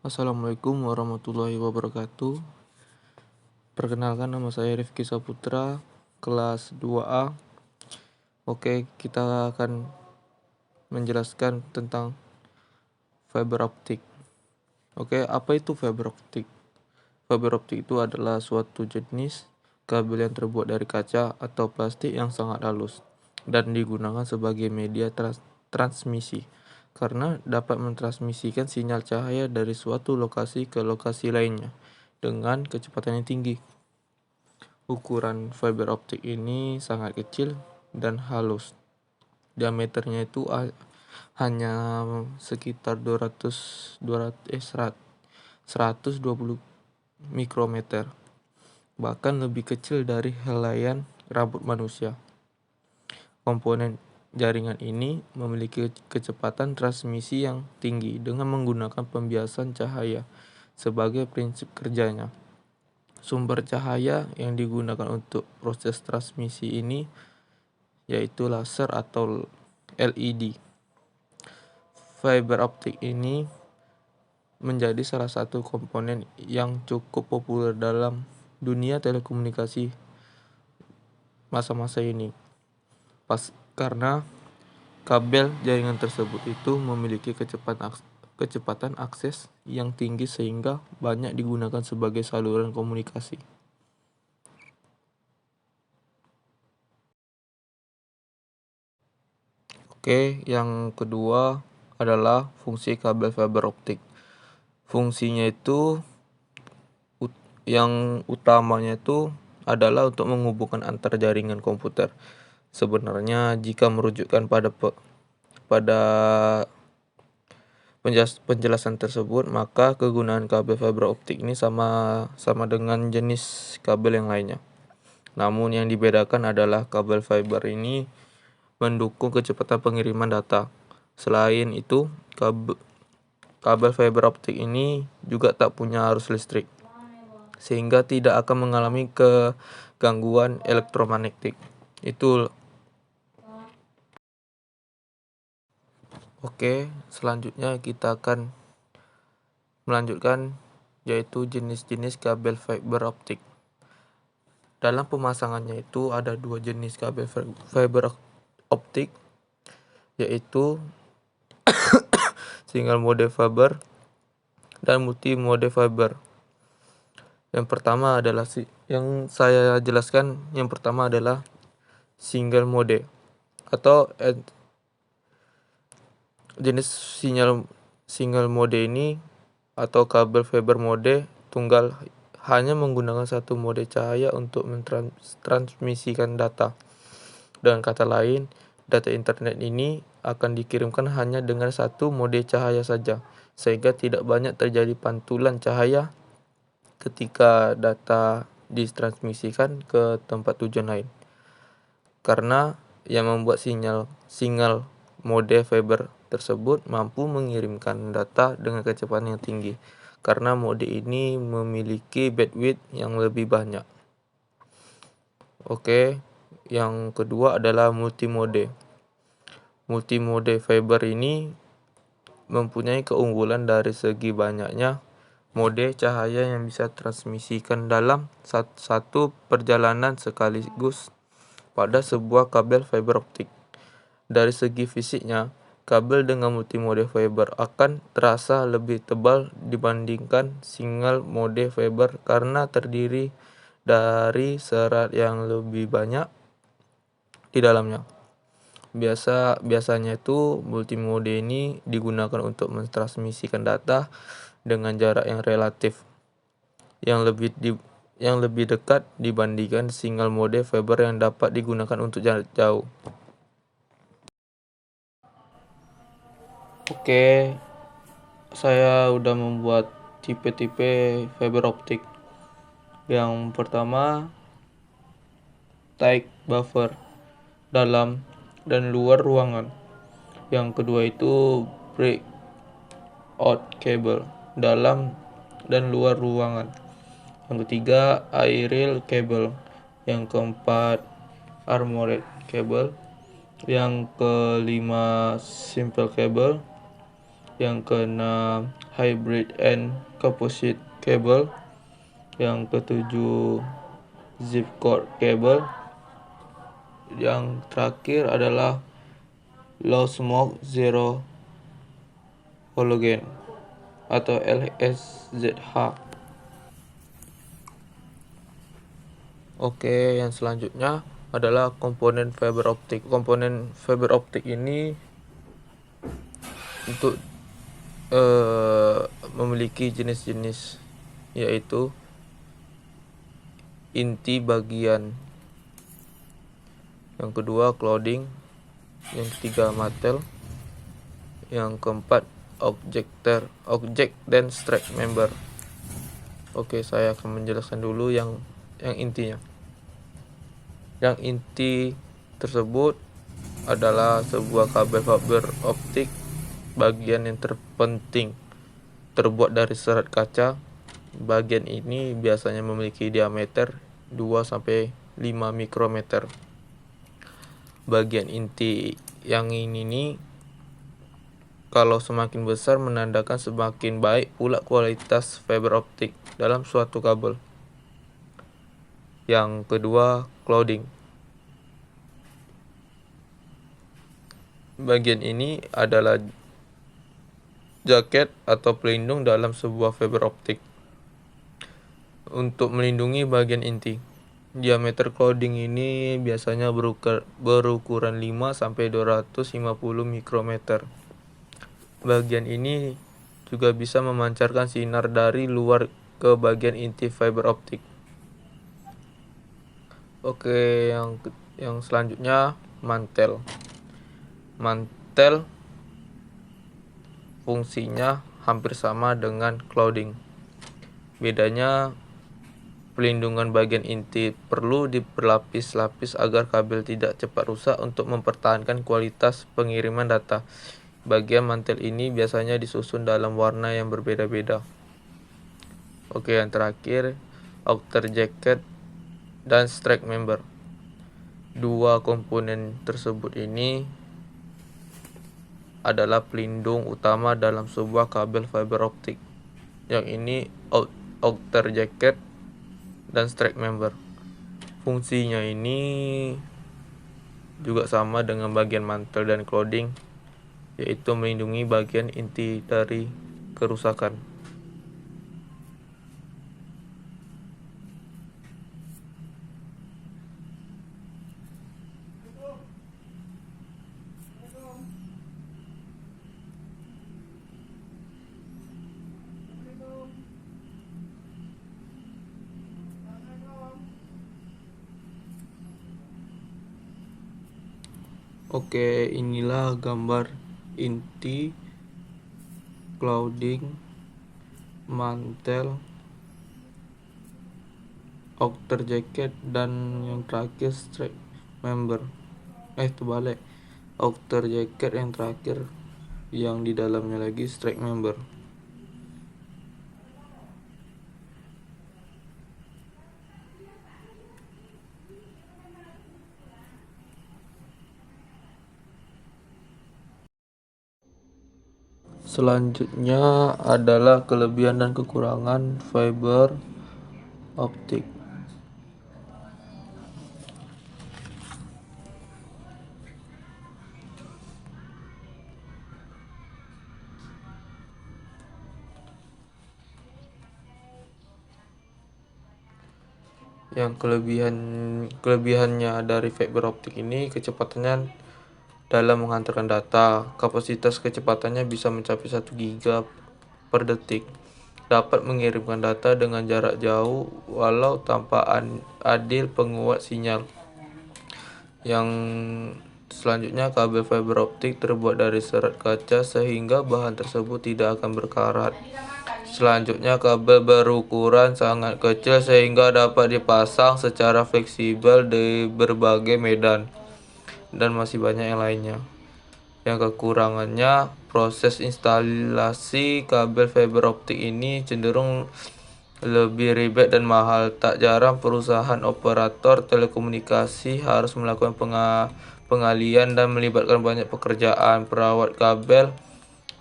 Assalamualaikum warahmatullahi wabarakatuh. Perkenalkan, nama saya Rifki Saputra, kelas 2A. Oke, kita akan menjelaskan tentang fiber optik. Oke, apa itu fiber optik? Fiber optik itu adalah suatu jenis kabel yang terbuat dari kaca atau plastik yang sangat halus dan digunakan sebagai media transmisi karena dapat mentransmisikan sinyal cahaya dari suatu lokasi ke lokasi lainnya dengan kecepatan yang tinggi. Ukuran fiber optik ini sangat kecil dan halus. Diameternya itu hanya sekitar 120 mikrometer, bahkan lebih kecil dari helaian rambut manusia. Komponen jaringan ini memiliki kecepatan transmisi yang tinggi dengan menggunakan pembiasan cahaya sebagai prinsip kerjanya. Sumber cahaya yang digunakan untuk proses transmisi ini yaitu laser atau LED. Fiber optik ini menjadi salah satu komponen yang cukup populer dalam dunia telekomunikasi masa-masa ini. Karena kabel jaringan tersebut itu memiliki kecepatan akses yang tinggi sehingga banyak digunakan sebagai saluran komunikasi. Oke, yang kedua adalah fungsi kabel fiber optik. Fungsinya itu yang utamanya itu adalah untuk menghubungkan antar jaringan komputer. Sebenarnya jika merujukkan pada penjelasan tersebut, maka kegunaan kabel fiber optik ini sama dengan jenis kabel yang lainnya. Namun yang dibedakan adalah kabel fiber ini mendukung kecepatan pengiriman data. Selain itu, kabel fiber optik ini juga tak punya arus listrik, sehingga tidak akan mengalami kegangguan elektromagnetik. Oke, selanjutnya kita akan melanjutkan yaitu jenis-jenis kabel fiber optik. Dalam pemasangannya itu ada dua jenis kabel fiber optik, yaitu single mode fiber dan multi mode fiber. Yang pertama adalah yang saya jelaskan, yang pertama adalah single mode atau jenis single mode ini atau kabel fiber mode tunggal hanya menggunakan satu mode cahaya untuk mentransmisikan data. Dengan kata lain, data internet ini akan dikirimkan hanya dengan satu mode cahaya saja, sehingga tidak banyak terjadi pantulan cahaya ketika data ditransmisikan ke tempat tujuan lain. Karena yang membuat sinyal mode fiber tersebut mampu mengirimkan data dengan kecepatan yang tinggi, karena mode ini memiliki bandwidth yang lebih banyak. Oke, yang kedua adalah multimode. Multimode fiber ini mempunyai keunggulan dari segi banyaknya mode cahaya yang bisa transmisikan dalam satu perjalanan sekaligus pada sebuah kabel fiber optik. Dari segi fisiknya, kabel dengan multimode fiber akan terasa lebih tebal dibandingkan single mode fiber karena terdiri dari serat yang lebih banyak di dalamnya. Biasanya itu multimode ini digunakan untuk mentransmisikan data dengan jarak yang relatif yang lebih dekat dibandingkan single mode fiber yang dapat digunakan untuk jarak jauh. Oke, saya udah membuat tipe-tipe fiber optik. Yang pertama, tight buffer, dalam dan luar ruangan. Yang kedua itu break out cable, dalam dan luar ruangan. Yang ketiga, aerial cable. Yang keempat, armored cable. Yang kelima, simple cable. Yang keenam, hybrid and composite cable. Yang ketujuh, zip cord cable. Yang terakhir adalah low smoke zero halogen atau LSZH. Oke, yang selanjutnya adalah komponen fiber optik. Komponen fiber optik ini untuk memiliki jenis-jenis, yaitu inti bagian, yang kedua clothing, yang ketiga material, yang keempat object dan strap member. Oke, saya akan menjelaskan dulu yang intinya. Yang inti tersebut adalah sebuah kabel fiber optik. Bagian yang terpenting terbuat dari serat kaca. Bagian ini biasanya memiliki diameter 2-5 mikrometer. Bagian inti yang ini kalau semakin besar menandakan semakin baik pula kualitas fiber optik dalam suatu kabel. Yang kedua, clothing. Bagian ini adalah jaket atau pelindung dalam sebuah fiber optik untuk melindungi bagian inti. Diameter clothing ini biasanya berukuran 5-250 mikrometer. Bagian ini juga bisa memancarkan sinar dari luar ke bagian inti fiber optik. Oke, yang selanjutnya mantel. Mantel fungsinya hampir sama dengan clothing. Bedanya, pelindungan bagian inti perlu diberlapis-lapis agar kabel tidak cepat rusak untuk mempertahankan kualitas pengiriman data. Bagian mantel ini biasanya disusun dalam warna yang berbeda-beda. Oke, yang terakhir, outer jacket dan strap member. Dua komponen tersebut ini adalah pelindung utama dalam sebuah kabel fiber optik. Yang ini outer jacket dan strap member. Fungsinya ini juga sama dengan bagian mantel dan clothing, yaitu melindungi bagian inti dari kerusakan. Oke, inilah gambar inti, clothing, mantel, outer jacket, dan yang terakhir strap member. Terbalik, outer jacket yang terakhir, yang di dalamnya lagi strap member. Selanjutnya adalah kelebihan dan kekurangan fiber optik. Yang kelebihannya dari fiber optik ini, kecepatannya dalam menghantarkan data. Kapasitas kecepatannya bisa mencapai 1 GB per detik. Dapat mengirimkan data dengan jarak jauh walau tanpa adil penguat sinyal. Yang selanjutnya, kabel fiber optik terbuat dari serat kaca sehingga bahan tersebut tidak akan berkarat. Selanjutnya, kabel berukuran sangat kecil sehingga dapat dipasang secara fleksibel di berbagai medan, dan masih banyak yang lainnya. Yang kekurangannya, proses instalasi kabel fiber optik ini cenderung lebih ribet dan mahal. Tak jarang perusahaan operator telekomunikasi harus melakukan pengalian dan melibatkan banyak pekerjaan. Perawat kabel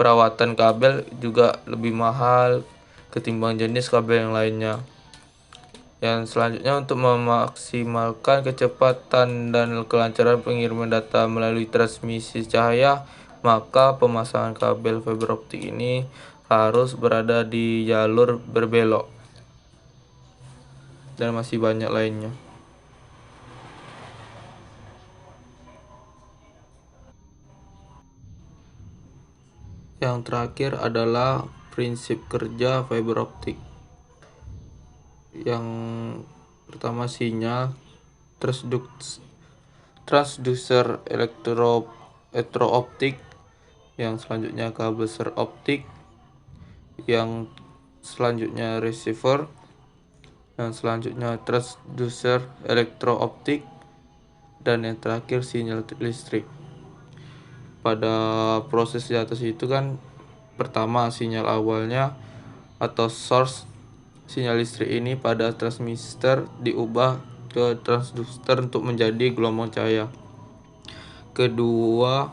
perawatan kabel juga lebih mahal ketimbang jenis kabel yang lainnya. Yang selanjutnya, untuk memaksimalkan kecepatan dan kelancaran pengiriman data melalui transmisi cahaya, maka pemasangan kabel fiber optik ini harus berada di jalur berbelok. Dan masih banyak lainnya. Yang terakhir adalah prinsip kerja fiber optik. Yang pertama, sinyal transducer elektrooptik. Yang selanjutnya kabel optik. Yang selanjutnya receiver. Yang selanjutnya transducer elektrooptik. Dan yang terakhir sinyal listrik. Pada proses di atas itu kan, pertama sinyal awalnya atau source sinyal listrik ini pada transistor diubah ke transducer untuk menjadi gelombang cahaya. Kedua,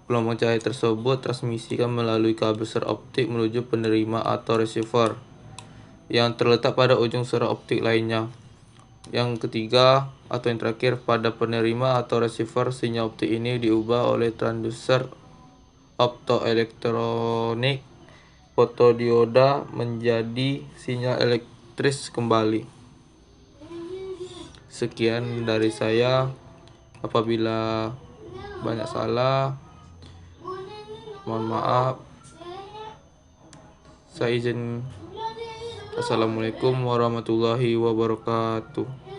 gelombang cahaya tersebut transmisikan melalui kabel optik menuju penerima atau receiver yang terletak pada ujung optik lainnya. Yang ketiga atau yang terakhir, pada penerima atau receiver, sinyal optik ini diubah oleh transducer optoelektronik fotodioda menjadi sinyal elektris kembali. Sekian dari saya. Apabila banyak salah, mohon maaf. Saya izin. Assalamualaikum warahmatullahi wabarakatuh.